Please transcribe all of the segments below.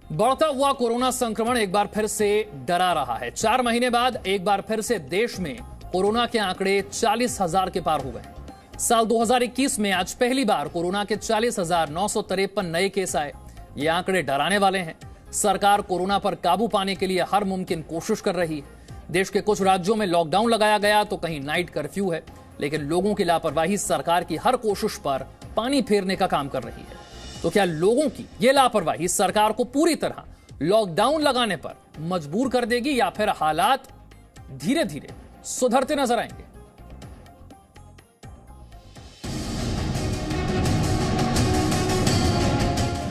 बढ़ता हुआ कोरोना संक्रमण एक बार फिर से डरा रहा है। 4 महीने बाद एक बार फिर से देश में कोरोना के आंकड़े 40,000 के पार हो गए। साल 2021 में आज पहली बार कोरोना के 40,953 नए केस आए। ये आंकड़े डराने वाले हैं। सरकार कोरोना पर काबू पाने के लिए हर मुमकिन कोशिश कर रही है। देश के कुछ राज्यों में लॉकडाउन लगाया गया तो कहीं नाइट कर्फ्यू है, लेकिन लोगों की लापरवाही सरकार की हर कोशिश पर पानी फेरने का काम कर रही है। तो क्या लोगों की यह लापरवाही सरकार को पूरी तरह लॉकडाउन लगाने पर मजबूर कर देगी या फिर हालात धीरे धीरे सुधरते नजर आएंगे?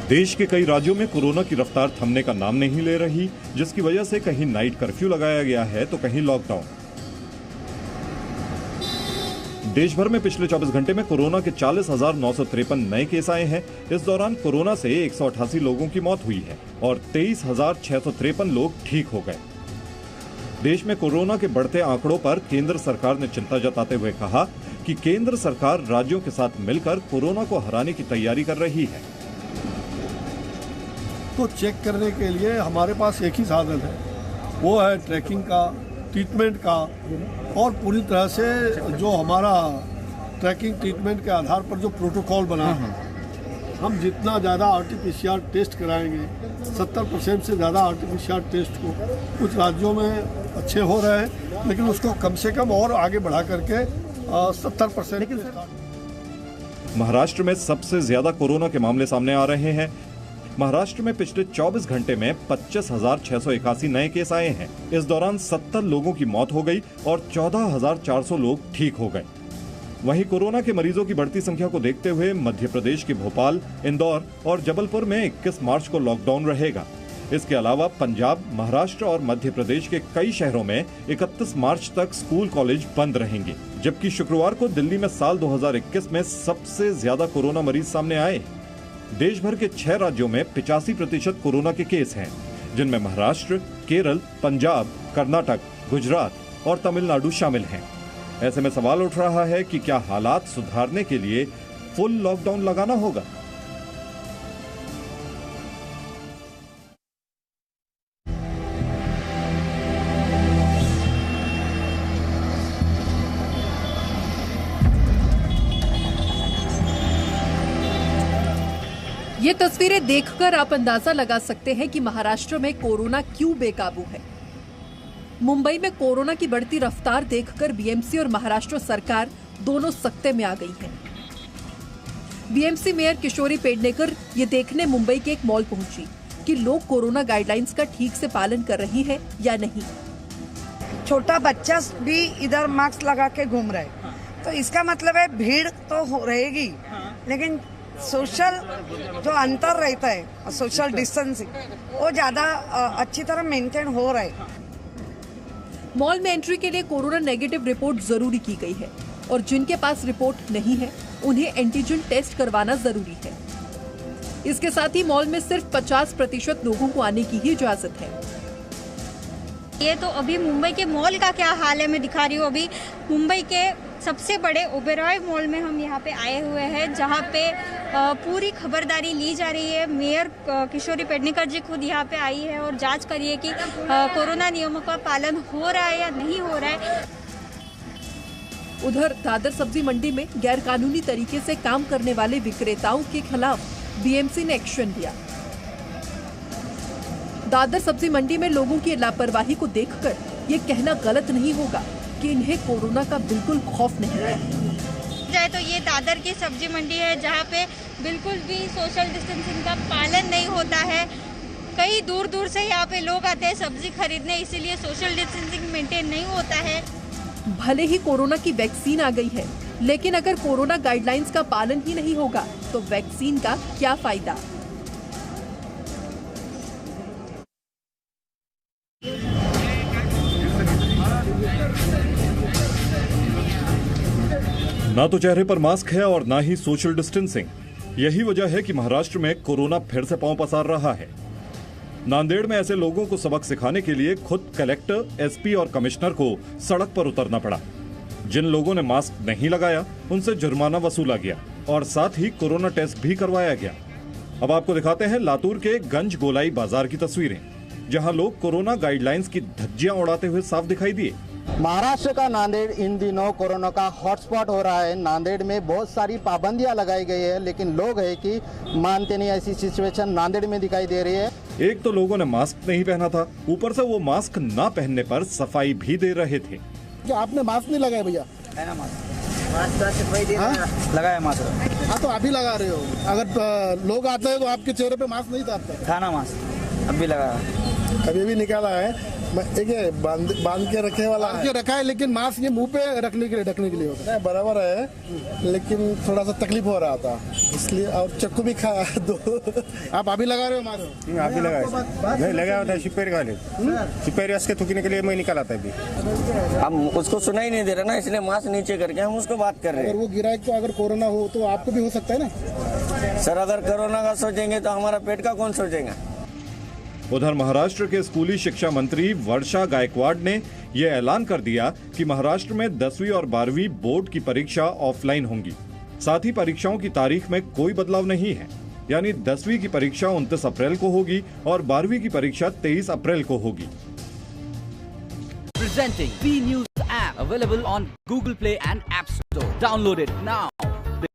देश के कई राज्यों में कोरोना की रफ्तार थमने का नाम नहीं ले रही, जिसकी वजह से कहीं नाइट कर्फ्यू लगाया गया है तो कहीं लॉकडाउन। देश भर में पिछले 24 घंटे में कोरोना के 40,953 नए केस आए हैं। इस दौरान कोरोना से 188 लोगों की मौत हुई है और 23,653 लोग ठीक हो गए। देश में कोरोना के बढ़ते आंकड़ों पर केंद्र सरकार ने चिंता जताते हुए कहा कि केंद्र सरकार राज्यों के साथ मिलकर कोरोना को हराने की तैयारी कर रही है। तो चेक करने के लिए हमारे पास एक ही साधन है, वो है ट्रैकिंग का, ट्रीटमेंट का, और पूरी तरह से जो हमारा ट्रैकिंग ट्रीटमेंट के आधार पर जो प्रोटोकॉल बना है, हम जितना ज़्यादा आरटीपीसीआर टेस्ट कराएंगे, 70% से ज़्यादा आरटीपीसीआर टेस्ट को कुछ राज्यों में अच्छे हो रहे हैं, लेकिन उसको कम से कम और आगे बढ़ा करके 70%। महाराष्ट्र में सबसे ज्यादा कोरोना के मामले सामने आ रहे हैं। महाराष्ट्र में पिछले 24 घंटे में 25,681 नए केस आए हैं। इस दौरान 70 लोगों की मौत हो गई और 14,400 लोग ठीक हो गए। वहीं कोरोना के मरीजों की बढ़ती संख्या को देखते हुए मध्य प्रदेश के भोपाल, इंदौर और जबलपुर में 21 मार्च को लॉकडाउन रहेगा। इसके अलावा पंजाब, महाराष्ट्र और मध्य प्रदेश के कई शहरों में 31 मार्च तक स्कूल कॉलेज बंद रहेंगे। जबकि शुक्रवार को दिल्ली में साल 2021 में सबसे ज्यादा कोरोना मरीज सामने आए। देश भर के 6 राज्यों में 85% कोरोना के केस हैं, जिनमें महाराष्ट्र, केरल, पंजाब, कर्नाटक, गुजरात और तमिलनाडु शामिल हैं। ऐसे में सवाल उठ रहा है कि क्या हालात सुधारने के लिए फुल लॉकडाउन लगाना होगा? ये तस्वीरें देखकर आप अंदाजा लगा सकते हैं कि महाराष्ट्र में कोरोना क्यों बेकाबू है। मुंबई में कोरोना की बढ़ती रफ्तार देखकर बीएमसी और महाराष्ट्र सरकार दोनों सख्ते में आ गई है। बीएमसी मेयर किशोरी पेडनेकर ये देखने मुंबई के एक मॉल पहुंची कि लोग कोरोना गाइडलाइंस का ठीक से पालन कर रही है या नहीं। छोटा बच्चा भी इधर मास्क लगा के घूम रहा है, तो इसका मतलब है भीड़ तो रहेगी, लेकिन सोशल जो अंतर रहता है, सोशल डिस्टेंसिंग, वो ज्यादा अच्छी तरह मेंटेन हो रहा है। मॉल में एंट्री के लिए कोरोना नेगेटिव रिपोर्ट जरूरी की गई है और जिनके पास रिपोर्ट नहीं है उन्हें एंटीजन टेस्ट करवाना जरूरी है। इसके साथ ही मॉल में सिर्फ 50% लोगों को आने की ही इजाजत है। ये तो अभी मुंबई के मॉल का क्या हाल है मैं दिखा रही हूँ। अभी मुंबई के सबसे बड़े ओबेरॉय मॉल में हम यहाँ पे आए हुए हैं, जहाँ पे पूरी खबरदारी ली जा रही है। मेयर किशोरी पेडनेकर जी खुद यहाँ पे आई है और जांच करी है कि कोरोना नियमों का पालन हो रहा है या नहीं हो रहा है। उधर दादर सब्जी मंडी में गैरकानूनी तरीके से काम करने वाले विक्रेताओं के खिलाफ बीएमसी ने एक्शन लिया। दादर सब्जी मंडी में लोगों की लापरवाही को देखकर ये कहना गलत नहीं होगा कि इन्हें कोरोना का बिल्कुल खौफ नहीं है। जाए तो ये दादर की सब्जी मंडी है, जहाँ पे बिल्कुल भी सोशल डिस्टेंसिंग का पालन नहीं होता है। कई दूर दूर से यहाँ पे लोग आते हैं सब्जी खरीदने, इसीलिए सोशल डिस्टेंसिंग मेंटेन नहीं होता है। भले ही कोरोना की वैक्सीन आ गई है, लेकिन अगर कोरोना गाइडलाइंस का पालन ही नहीं होगा तो वैक्सीन का क्या फायदा। ना तो चेहरे पर मास्क है और ना ही सोशल डिस्टेंसिंग। यही वजह है कि महाराष्ट्र में कोरोना फिर से पांव पसार रहा है। नांदेड़ में ऐसे लोगों को सबक सिखाने के लिए खुद कलेक्टर, एसपी और कमिश्नर को सड़क पर उतरना पड़ा। जिन लोगों ने मास्क नहीं लगाया उनसे जुर्माना वसूला गया और साथ ही कोरोना टेस्ट भी करवाया गया। अब आपको दिखाते हैं लातूर के गंज गोलाई बाजार की तस्वीरें, जहां लोग कोरोना गाइडलाइंस की धज्जियां उड़ाते हुए साफ दिखाई दिए। महाराष्ट्र का नांदेड़ इन दिनों कोरोना का हॉटस्पॉट हो रहा है। नांदेड़ में बहुत सारी पाबंदियां लगाई गई है, लेकिन लोग है कि मानते नहीं। ऐसी सिचुएशन नांदेड़ में दिखाई दे रही है। एक तो लोगों ने मास्क नहीं पहना था, ऊपर से वो मास्क ना पहनने पर सफाई भी दे रहे थे। क्या आपने मास्क नहीं लगाया भैया? लगाया मास्क। हाँ तो अभी लगा रहे हो। अगर लोग आते हैं तो आपके चेहरे पे मास्क नहीं था। खाना मास्क अभी लगाया, अभी भी निकाला है। एक बांध के रखे वाला के रखा है, लेकिन मास्क ये मुंह पे रखने के लिए ढकने के लिए होता है। बराबर है, लेकिन थोड़ा सा तकलीफ हो रहा था इसलिए। और चक्कू भी खाया दो। आप अभी लगा रहे हो मास्क? अभी लगाया नहीं, लगाया होता है शिपेरी वाले शिपेरी उसके थूकने के लिए मैं निकाला था अभी। हम उसको सुना ही नहीं दे रहे ना, इसलिए मास्क नीचे करके हम उसको बात कर रहे हैं। अगर वो गिराए तो अगर कोरोना हो तो आपको भी हो सकता है ना सर। अगर कोरोना का सोचेंगे तो हमारा पेट का कौन सोचेगा। उधर महाराष्ट्र के स्कूली शिक्षा मंत्री वर्षा गायकवाड़ ने यह ऐलान कर दिया कि महाराष्ट्र में 10वीं और 12वीं बोर्ड की परीक्षा ऑफलाइन होंगी। साथ ही परीक्षाओं की तारीख में कोई बदलाव नहीं है, यानी 10वीं की परीक्षा 29 अप्रैल को होगी और 12वीं की परीक्षा 23 अप्रैल को होगी। Presenting B News app available on Google Play and App Store. Download it now.